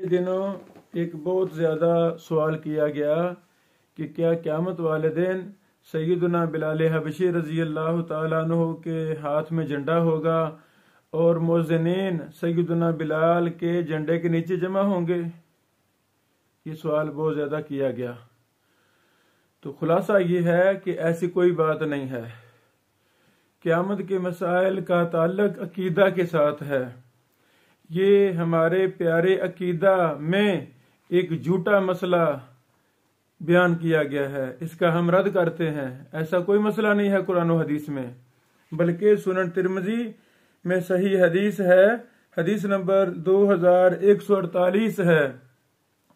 दिनों एक बहुत ज़्यादा सवाल किया गया कि क्या क़यामत वाले दिन सैयदना बिलाल हबशी रज़ी अल्लाह ताला अन्हु के हाथ में झंडा होगा और मुअज़्ज़िनीन सैयदना बिलाल के झंडे के नीचे जमा होंगे। ये सवाल बहुत ज़्यादा किया गया। तो खुलासा ये है कि ऐसी कोई बात नहीं है। क़यामत के मसाइल का ताल्लुक अकीदा के साथ है। ये हमारे प्यारे अकीदा में एक झूठा मसला बयान किया गया है, इसका हम रद्द करते हैं। ऐसा कोई मसला नहीं है कुरान और हदीस में, बल्कि सुनन तिरमिज़ी में सही हदीस है, हदीस नंबर 2148 है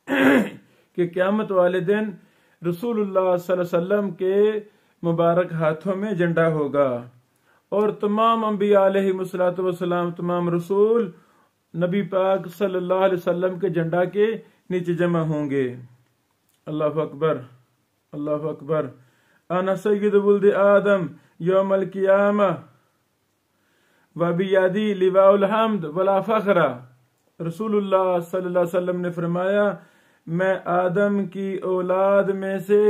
कि क़यामत वाले दिन रसूलुल्लाह सल्लल्लाहु अलैहि वसल्लम के मुबारक हाथों में झंडा होगा और तमाम अंबिया अलैहिमुस्सलातु वस्सलाम, तमाम रसूल नबी पाक सल्लल्लाहु अलैहि वसल्लम के झंडा के नीचे जमा होंगे। अल्लाहु अकबर, अल्लाहु अकबर। अना सय्यिदु वुल्द आदम यौमल क़ियामा व बियदी लिवाउल हम्द वला फखरा। रसूलुल्लाह सल्लल्लाहु अलैहि वसल्लम ने फरमाया, मैं आदम की औलाद में से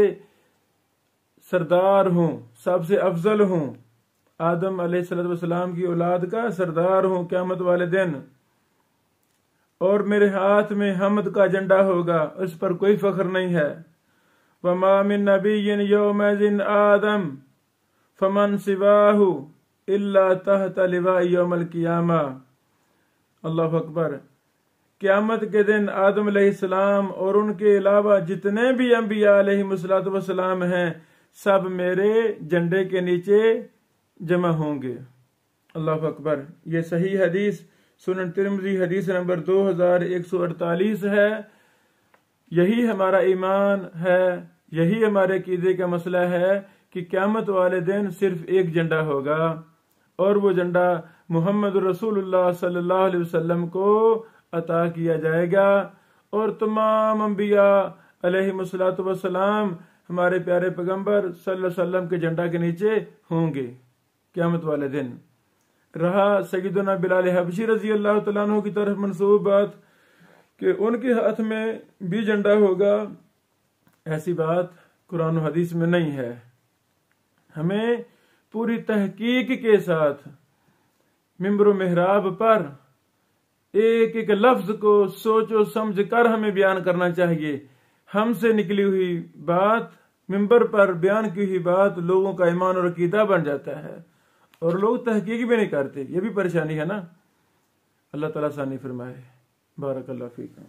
सरदार हूँ, सबसे अफजल हूँ। आदम अलैहिस्सलाम की औलाद का सरदार हूँ क़यामत वाले दिन, और मेरे हाथ में हमद का झंडा होगा, उस पर कोई फख्र नहीं है। वमा मिन नबिय्यिन यौमइज़िन आदम फमन सिवाहु इल्ला तहत लिवा यौमल क़ियामा। अल्लाहु अकबर। क़यामत के दिन आदम अलैहिस्सलाम और उनके अलावा जितने भी अंबिया अलैहिमुस्सलातु वस्सलाम हैं, सब मेरे झंडे के नीचे जमा होंगे। अल्लाहु अकबर। ये सही हदीस सुनन तिरमिज़ी हदीस नंबर 2148 है। यही हमारा ईमान है, यही हमारे अकीदे का मसला है कि क़यामत वाले दिन सिर्फ एक झंडा होगा और वो झंडा मुहम्मद रसूलुल्लाह सल्लल्लाहु अलैहि वसल्लम को अता किया जाएगा और तमाम अंबिया अलैहिमुस्सलातु वस्सलाम हमारे प्यारे पैगंबर सल्लल्लाहु अलैहि वसल्लम के झंडा के नीचे होंगे क़यामत वाले दिन। रहा सैयदना बिलाल हबशी रज़ी अल्लाह तआला अन्हु की तरफ मंसूब बात कि उनके हाथ में भी झंडा होगा, ऐसी बात कुरान और हदीस में नहीं है। हमें पूरी तहकीक के साथ मिंबर मेहराब पर एक एक लफ्ज को सोचो समझ कर हमें बयान करना चाहिए। हमसे निकली हुई बात, मिंबर पर बयान की हुई बात लोगों का ईमान और अकीदा बन जाता है और लोग तहकीक भी नहीं करते। ये भी परेशानी है ना। अल्लाह ताला आसानी फरमाए। बारक अल्लाह फीकुम।